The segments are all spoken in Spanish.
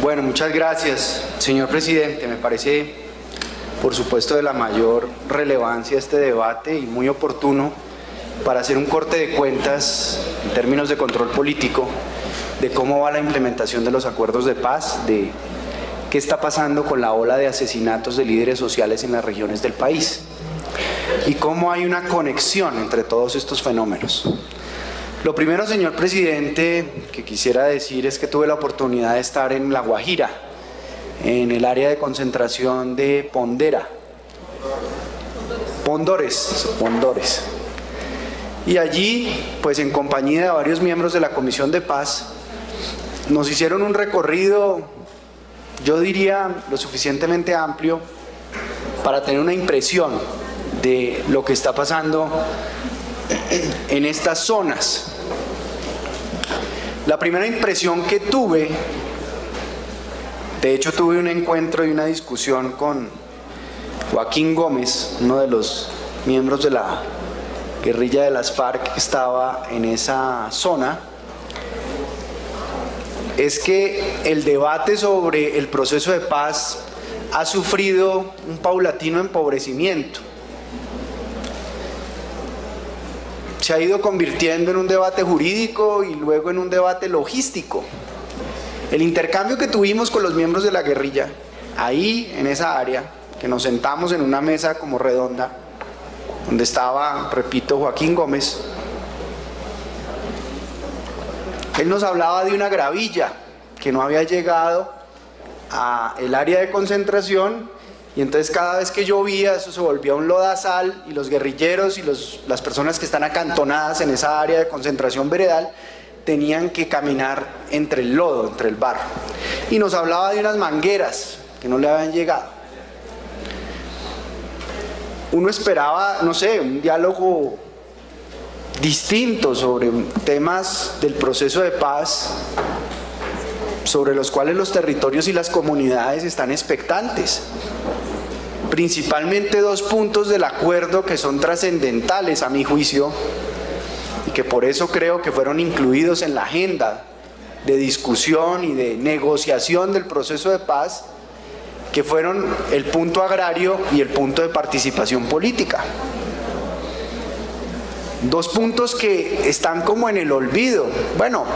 Bueno, muchas gracias, señor presidente. Me parece, por supuesto, de la mayor relevancia este debate y muy oportuno para hacer un corte de cuentas en términos de control político de cómo va la implementación de los acuerdos de paz, de qué está pasando con la ola de asesinatos de líderes sociales en las regiones del país y cómo hay una conexión entre todos estos fenómenos. Lo primero, señor presidente, que quisiera decir es que tuve la oportunidad de estar en La Guajira, en el área de concentración de Pondores. Y allí, pues en compañía de varios miembros de la Comisión de Paz, nos hicieron un recorrido, yo diría, lo suficientemente amplio para tener una impresión de lo que está pasando en estas zonas. La primera impresión que tuve, de hecho tuve un encuentro y una discusión con Joaquín Gómez, uno de los miembros de la guerrilla de las FARC que estaba en esa zona, es que el debate sobre el proceso de paz ha sufrido un paulatino empobrecimiento. Se ha ido convirtiendo en un debate jurídico y luego en un debate logístico. El intercambio que tuvimos con los miembros de la guerrilla, ahí en esa área, que nos sentamos en una mesa como redonda, donde estaba, repito, Joaquín Gómez, él nos hablaba de una gravilla que no había llegado al área de concentración. Y entonces cada vez que llovía eso se volvía un lodazal y los guerrilleros y las personas que están acantonadas en esa área de concentración veredal tenían que caminar entre el lodo, entre el barro. Y nos hablaba de unas mangueras que no le habían llegado. Uno esperaba, no sé, un diálogo distinto sobre temas del proceso de paz, sobre los cuales los territorios y las comunidades están expectantes. Principalmente dos puntos del acuerdo que son trascendentales a mi juicio y que por eso creo que fueron incluidos en la agenda de discusión y de negociación del proceso de paz, que fueron el punto agrario y el punto de participación política. Dos puntos que están como en el olvido. Bueno,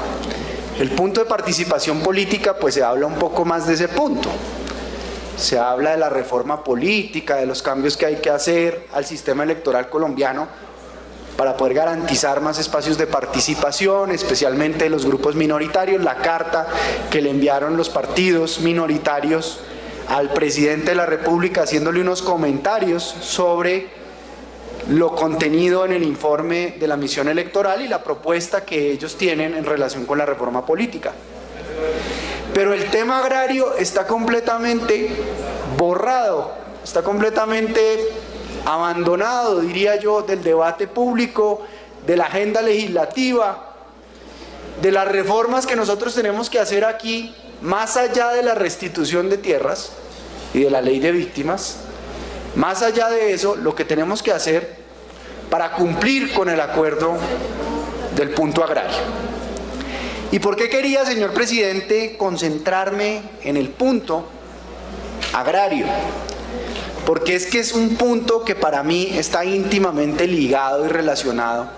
el punto de participación política, pues se habla un poco más de ese punto. Se habla de la reforma política, de los cambios que hay que hacer al sistema electoral colombiano para poder garantizar más espacios de participación, especialmente de los grupos minoritarios, la carta que le enviaron los partidos minoritarios al presidente de la República haciéndole unos comentarios sobre lo contenido en el informe de la misión electoral y la propuesta que ellos tienen en relación con la reforma política. Pero el tema agrario está completamente borrado, está completamente abandonado, diría yo, del debate público, de la agenda legislativa, de las reformas que nosotros tenemos que hacer aquí, más allá de la restitución de tierras y de la ley de víctimas. Más allá de eso, lo que tenemos que hacer para cumplir con el acuerdo del punto agrario. ¿Y por qué quería, señor presidente, concentrarme en el punto agrario? Porque es que es un punto que para mí está íntimamente ligado y relacionado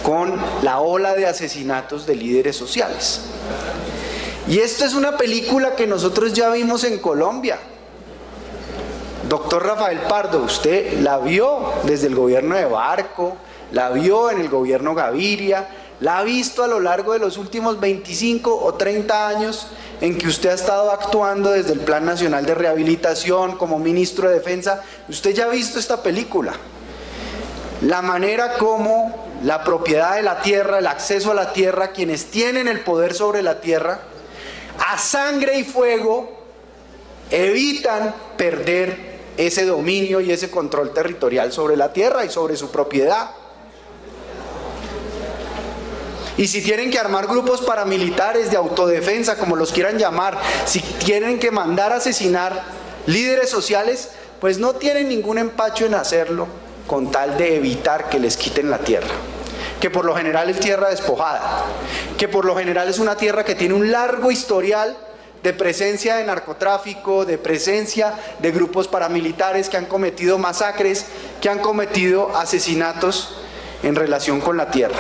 con la ola de asesinatos de líderes sociales. Y esto es una película que nosotros ya vimos en Colombia. Doctor Rafael Pardo, usted la vio desde el gobierno de Barco, la vio en el gobierno Gaviria, la ha visto a lo largo de los últimos 25 o 30 años en que usted ha estado actuando desde el Plan Nacional de Rehabilitación como ministro de Defensa. Usted ya ha visto esta película. La manera como la propiedad de la tierra, el acceso a la tierra, quienes tienen el poder sobre la tierra, a sangre y fuego evitan perder ese dominio y ese control territorial sobre la tierra y sobre su propiedad. Y si tienen que armar grupos paramilitares de autodefensa, como los quieran llamar, si tienen que mandar a asesinar líderes sociales, pues no tienen ningún empacho en hacerlo con tal de evitar que les quiten la tierra. que por lo general es tierra despojada, que por lo general es una tierra que tiene un largo historial de presencia de narcotráfico, de presencia de grupos paramilitares que han cometido masacres, que han cometido asesinatos en relación con la tierra.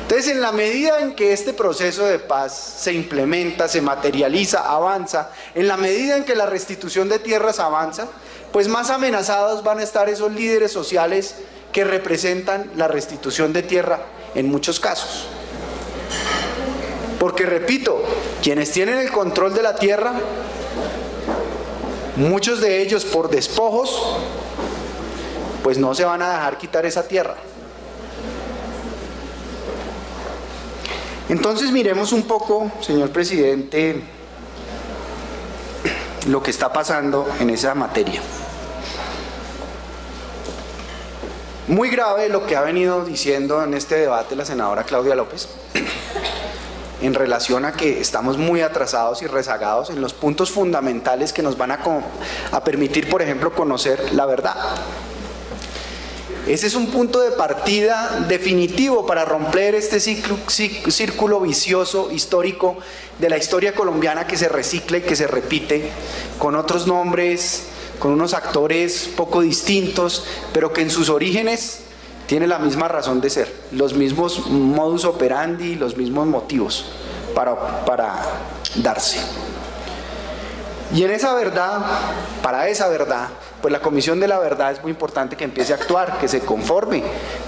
Entonces, en la medida en que este proceso de paz se implementa, se materializa, avanza, en la medida en que la restitución de tierras avanza, pues más amenazados van a estar esos líderes sociales que representan la restitución de tierra en muchos casos. Porque, repito, quienes tienen el control de la tierra, muchos de ellos por despojos, pues no se van a dejar quitar esa tierra. Entonces miremos un poco, señor presidente, lo que está pasando en esa materia. Muy grave lo que ha venido diciendo en este debate la senadora Claudia López en relación a que estamos muy atrasados y rezagados en los puntos fundamentales que nos van a permitir, por ejemplo, conocer la verdad. Ese es un punto de partida definitivo para romper este círculo vicioso histórico de la historia colombiana que se recicla y que se repite con otros nombres, con unos actores poco distintos, pero que en sus orígenes tiene la misma razón de ser, los mismos modus operandi, los mismos motivos para darse. Y en esa verdad, para esa verdad, pues la Comisión de la Verdad es muy importante que empiece a actuar, que se conforme,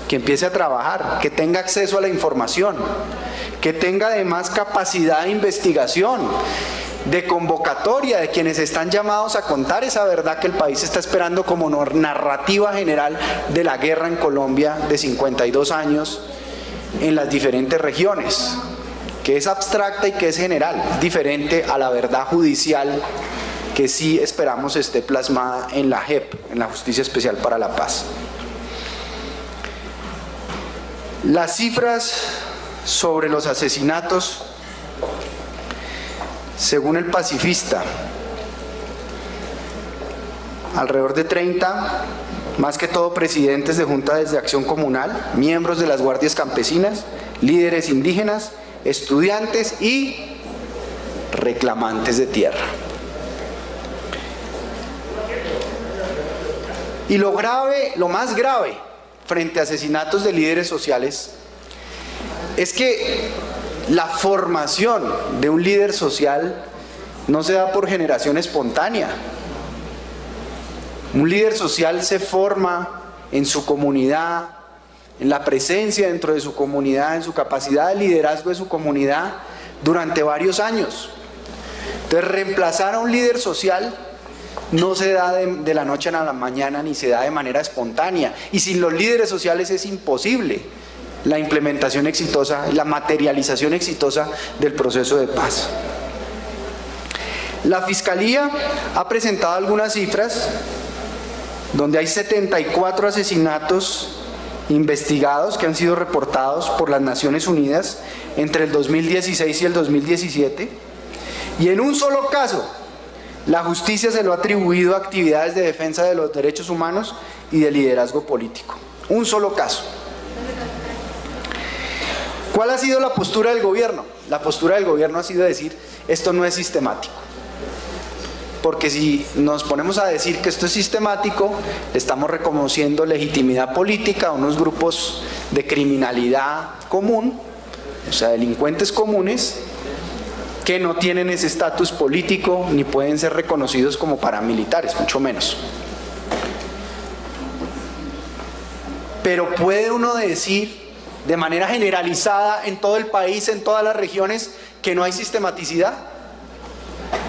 que empiece a trabajar, que tenga acceso a la información, que tenga además capacidad de investigación, de convocatoria de quienes están llamados a contar esa verdad que el país está esperando como narrativa general de la guerra en Colombia de 52 años en las diferentes regiones, que es abstracta y que es general, es diferente a la verdad judicial que sí esperamos esté plasmada en la JEP, en la Justicia Especial para la Paz. Las cifras sobre los asesinatos, según el Pacifista, alrededor de 30, más que todo presidentes de juntas de acción comunal, miembros de las guardias campesinas, líderes indígenas, estudiantes y reclamantes de tierra. Y lo grave, lo más grave frente a asesinatos de líderes sociales es que la formación de un líder social no se da por generación espontánea. Un líder social se forma en su comunidad, en la presencia dentro de su comunidad, en su capacidad de liderazgo de su comunidad durante varios años. Entonces, reemplazar a un líder social no se da de la noche a la mañana ni se da de manera espontánea, y sin los líderes sociales es imposible la implementación exitosa, la materialización exitosa del proceso de paz. La Fiscalía ha presentado algunas cifras donde hay 74 asesinatos investigados que han sido reportados por las Naciones Unidas entre el 2016 y el 2017, y en un solo caso la justicia se lo ha atribuido a actividades de defensa de los derechos humanos y de liderazgo político. Un solo caso. ¿Cuál ha sido la postura del gobierno? La postura del gobierno ha sido decir, esto no es sistemático. Porque si nos ponemos a decir que esto es sistemático, estamos reconociendo legitimidad política a unos grupos de criminalidad común, o sea, delincuentes comunes, que no tienen ese estatus político ni pueden ser reconocidos como paramilitares, mucho menos. Pero ¿puede uno decir de manera generalizada en todo el país, en todas las regiones, que no hay sistematicidad?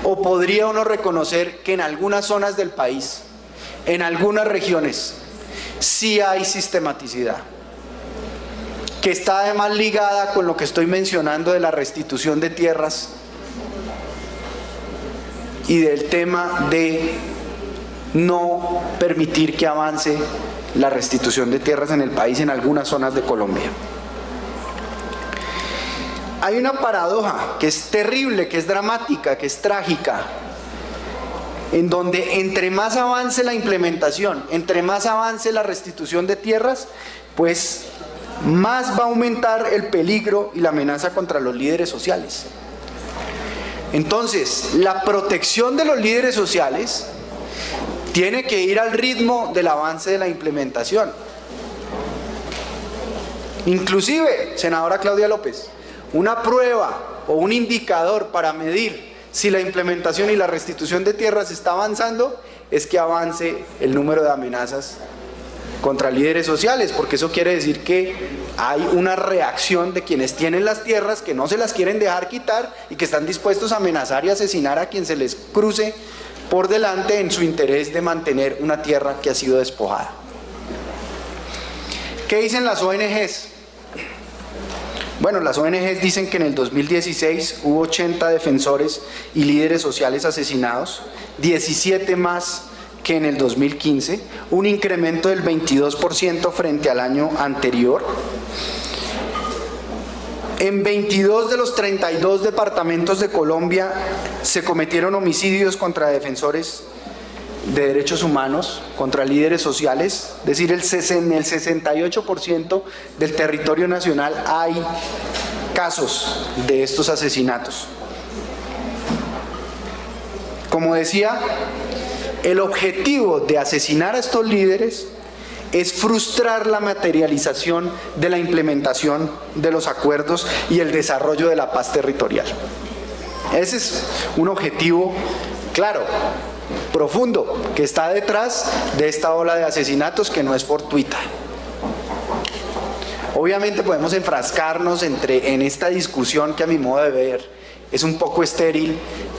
¿O podría uno reconocer que en algunas zonas del país, en algunas regiones, sí hay sistematicidad? Que está además ligada con lo que estoy mencionando de la restitución de tierras y del tema de no permitir que avance la restitución de tierras en el país en algunas zonas de Colombia. Hay una paradoja que es terrible, que es dramática, que es trágica, en donde entre más avance la implementación, entre más avance la restitución de tierras, pues más va a aumentar el peligro y la amenaza contra los líderes sociales. Entonces, la protección de los líderes sociales tiene que ir al ritmo del avance de la implementación. Inclusive, senadora Claudia López, una prueba o un indicador para medir si la implementación y la restitución de tierras está avanzando es que avance el número de amenazas contra líderes sociales, porque eso quiere decir que hay una reacción de quienes tienen las tierras, que no se las quieren dejar quitar y que están dispuestos a amenazar y asesinar a quien se les cruce por delante en su interés de mantener una tierra que ha sido despojada. ¿Qué dicen las ONGs? Bueno, las ONGs dicen que en el 2016 hubo 80 defensores y líderes sociales asesinados, 17 más que en el 2015, un incremento del 22% frente al año anterior. En 22 de los 32 departamentos de Colombia se cometieron homicidios contra defensores de derechos humanos, contra líderes sociales, es decir, en el 68% del territorio nacional hay casos de estos asesinatos. Como decía, el objetivo de asesinar a estos líderes es frustrar la materialización de la implementación de los acuerdos y el desarrollo de la paz territorial. Ese es un objetivo claro, profundo, que está detrás de esta ola de asesinatos que no es fortuita. Obviamente podemos enfrascarnos en esta discusión que a mi modo de ver es un poco estéril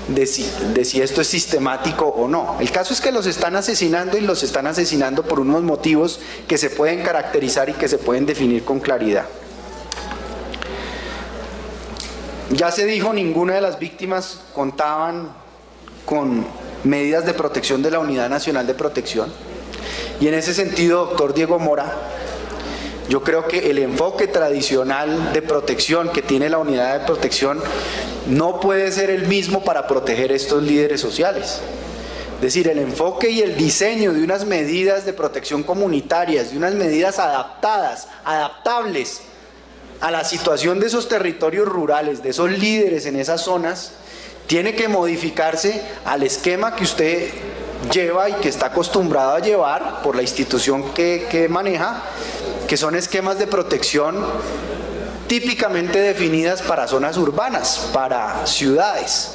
de si esto es sistemático o no. El caso es que los están asesinando y los están asesinando por unos motivos que se pueden caracterizar y que se pueden definir con claridad. Ya se dijo, ninguna de las víctimas contaban con medidas de protección de la Unidad Nacional de Protección. Y en ese sentido, doctor Diego Mora, yo creo que el enfoque tradicional de protección que tiene la Unidad de Protección no puede ser el mismo para proteger estos líderes sociales. Es decir, el enfoque y el diseño de unas medidas de protección comunitarias, de unas medidas adaptadas, adaptables a la situación de esos territorios rurales, de esos líderes en esas zonas, tiene que modificarse al esquema que usted lleva y que está acostumbrado a llevar por la institución que maneja, que son esquemas de protección típicamente definidas para zonas urbanas, para ciudades.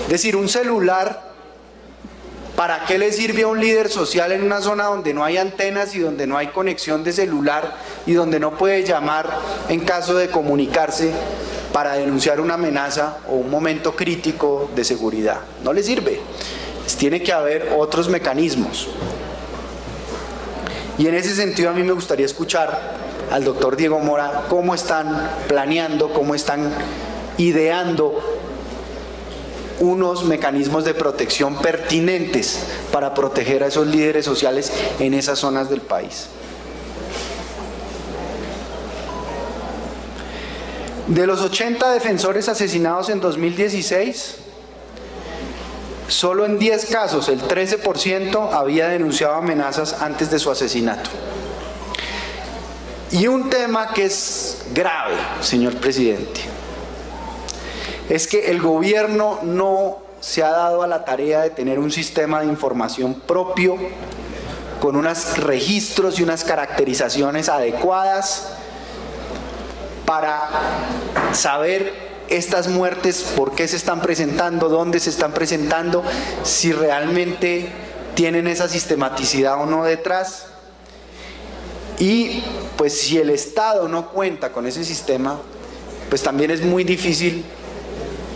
Es decir, un celular, ¿para qué le sirve a un líder social en una zona donde no hay antenas y donde no hay conexión de celular y donde no puede llamar en caso de comunicarse para denunciar una amenaza o un momento crítico de seguridad? No le sirve. Tiene que haber otros mecanismos. Y en ese sentido a mí me gustaría escuchar al doctor Diego Mora cómo están planeando, cómo están ideando unos mecanismos de protección pertinentes para proteger a esos líderes sociales en esas zonas del país. De los 80 defensores asesinados en 2016, solo en 10 casos, el 13% había denunciado amenazas antes de su asesinato. Y un tema que es grave, señor presidente, es que el gobierno no se ha dado a la tarea de tener un sistema de información propio, con unos registros y unas caracterizaciones adecuadas para saber estas muertes, por qué se están presentando, dónde se están presentando, si realmente tienen esa sistematicidad o no detrás. Y pues si el Estado no cuenta con ese sistema, pues también es muy difícil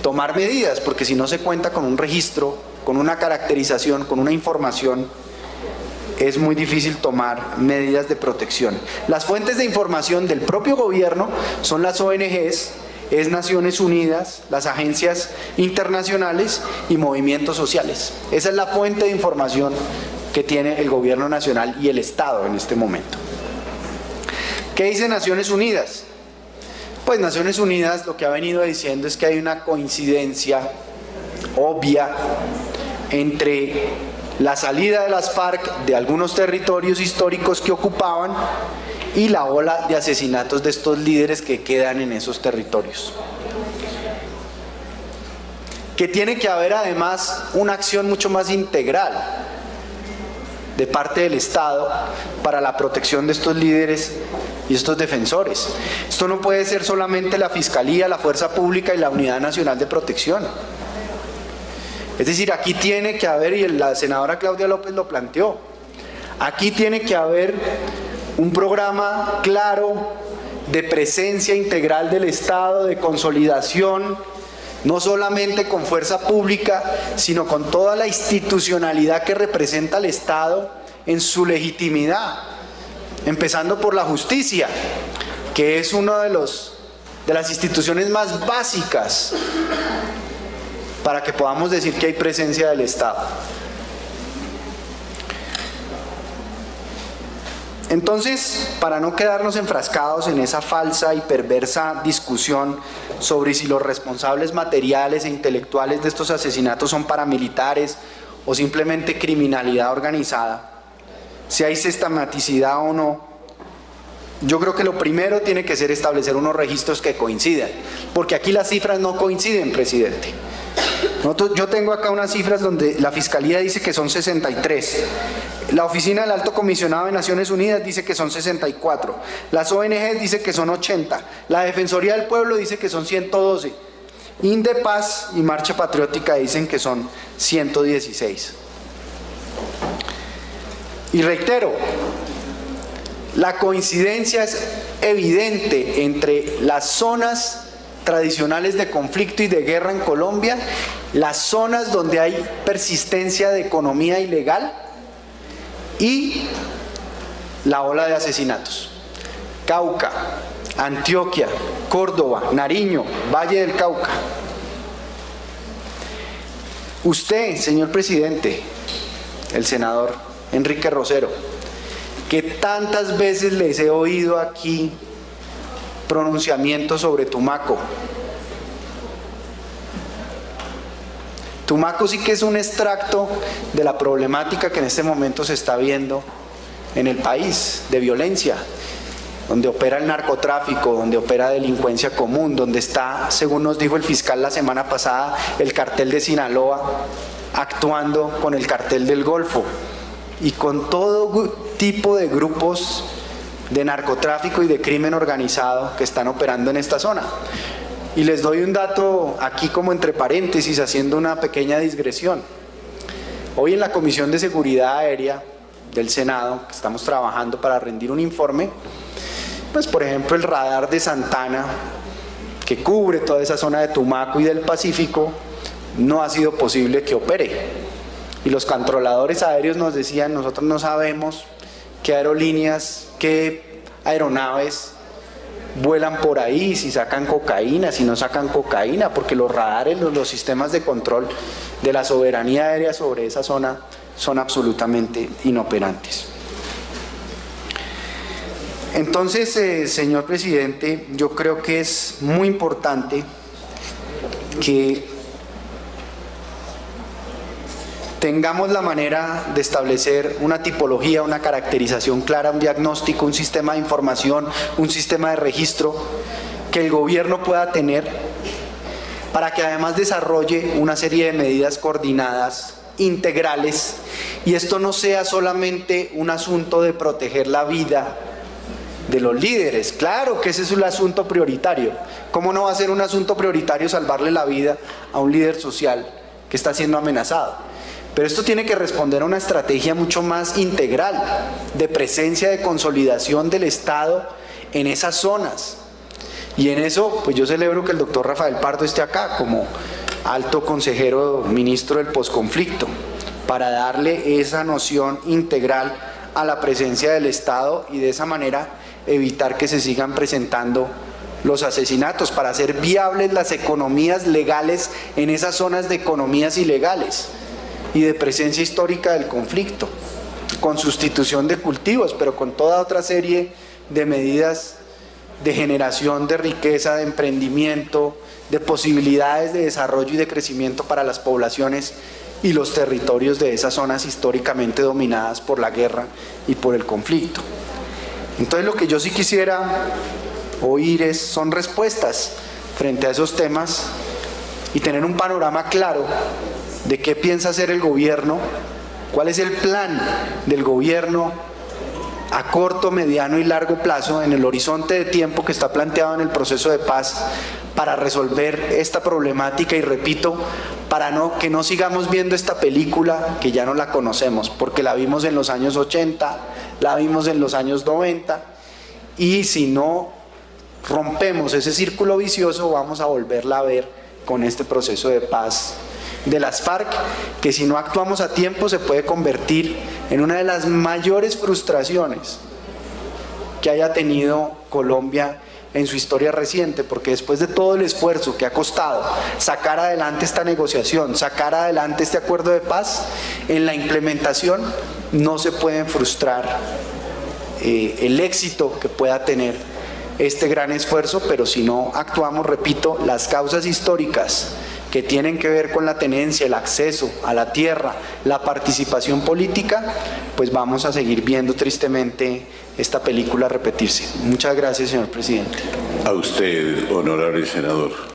tomar medidas, porque si no se cuenta con un registro, con una caracterización, con una información, es muy difícil tomar medidas de protección. Las fuentes de información del propio gobierno son las ONGs, es Naciones Unidas, las agencias internacionales y movimientos sociales. Esa es la fuente de información que tiene el gobierno nacional y el Estado en este momento. ¿Qué dice Naciones Unidas? Pues Naciones Unidas lo que ha venido diciendo es que hay una coincidencia obvia entre la salida de las FARC de algunos territorios históricos que ocupaban y la ola de asesinatos de estos líderes que quedan en esos territorios. Que tiene que haber además una acción mucho más integral de parte del Estado para la protección de estos líderes y estos defensores. Esto no puede ser solamente la Fiscalía, la Fuerza Pública y la Unidad Nacional de Protección. Es decir, aquí tiene que haber, y la senadora Claudia López lo planteó, aquí tiene que haber un programa claro de presencia integral del Estado, de consolidación, no solamente con fuerza pública, sino con toda la institucionalidad que representa al Estado en su legitimidad, empezando por la justicia, que es una de las instituciones más básicas para que podamos decir que hay presencia del Estado. Entonces, para no quedarnos enfrascados en esa falsa y perversa discusión sobre si los responsables materiales e intelectuales de estos asesinatos son paramilitares o simplemente criminalidad organizada, si hay sistematicidad o no, yo creo que lo primero tiene que ser establecer unos registros que coincidan, porque aquí las cifras no coinciden, presidente. Yo tengo acá unas cifras donde la Fiscalía dice que son 63, la Oficina del Alto Comisionado de Naciones Unidas dice que son 64, las ONG dice que son 80, la Defensoría del Pueblo dice que son 112, Indepaz y Marcha Patriótica dicen que son 116. Y reitero, la coincidencia es evidente entre las zonas tradicionales de conflicto y de guerra en Colombia, las zonas donde hay persistencia de economía ilegal y la ola de asesinatos. Cauca, Antioquia, Córdoba, Nariño, Valle del Cauca. Usted, señor presidente, el senador Enrique Rosero, que tantas veces les he oído aquí pronunciamientos sobre Tumaco. Tumaco sí que es un extracto de la problemática que en este momento se está viendo en el país, de violencia, donde opera el narcotráfico, donde opera delincuencia común, donde está, según nos dijo el fiscal la semana pasada, el cartel de Sinaloa actuando con el cartel del Golfo y con todo tipo de grupos de narcotráfico y de crimen organizado que están operando en esta zona. Y les doy un dato aquí como entre paréntesis, haciendo una pequeña digresión. Hoy en la Comisión de Seguridad Aérea del Senado, que estamos trabajando para rendir un informe, pues por ejemplo el radar de Santana, que cubre toda esa zona de Tumaco y del Pacífico, no ha sido posible que opere. Y los controladores aéreos nos decían, nosotros no sabemos qué aerolíneas, qué aeronaves vuelan por ahí, si sacan cocaína, si no sacan cocaína, porque los radares, los sistemas de control de la soberanía aérea sobre esa zona son absolutamente inoperantes. Entonces, señor presidente, yo creo que es muy importante que tengamos la manera de establecer una tipología, una caracterización clara, un diagnóstico, un sistema de información, un sistema de registro que el gobierno pueda tener para que además desarrolle una serie de medidas coordinadas, integrales, y esto no sea solamente un asunto de proteger la vida de los líderes. Claro que ese es un asunto prioritario. ¿Cómo no va a ser un asunto prioritario salvarle la vida a un líder social que está siendo amenazado? Pero esto tiene que responder a una estrategia mucho más integral de presencia, de consolidación del Estado en esas zonas. Y en eso, pues yo celebro que el doctor Rafael Pardo esté acá como alto consejero ministro del posconflicto, para darle esa noción integral a la presencia del Estado y de esa manera evitar que se sigan presentando los asesinatos, para hacer viables las economías legales en esas zonas de economías ilegales y de presencia histórica del conflicto, con sustitución de cultivos, pero con toda otra serie de medidas de generación de riqueza, de emprendimiento, de posibilidades de desarrollo y de crecimiento para las poblaciones y los territorios de esas zonas históricamente dominadas por la guerra y por el conflicto. Entonces lo que yo sí quisiera oír son respuestas frente a esos temas y tener un panorama claro de qué piensa hacer el gobierno, cuál es el plan del gobierno a corto, mediano y largo plazo en el horizonte de tiempo que está planteado en el proceso de paz para resolver esta problemática y, repito, para que no sigamos viendo esta película que ya no la conocemos, porque la vimos en los años 80, la vimos en los años 90 y si no rompemos ese círculo vicioso vamos a volverla a ver con este proceso de paz de las FARC, que si no actuamos a tiempo se puede convertir en una de las mayores frustraciones que haya tenido Colombia en su historia reciente, porque después de todo el esfuerzo que ha costado sacar adelante esta negociación, sacar adelante este acuerdo de paz, en la implementación no se pueden frustrar el éxito que pueda tener este gran esfuerzo, pero si no actuamos, repito, las causas históricas que tienen que ver con la tenencia, el acceso a la tierra, la participación política, pues vamos a seguir viendo tristemente esta película repetirse. Muchas gracias, señor presidente. A usted, honorable senador.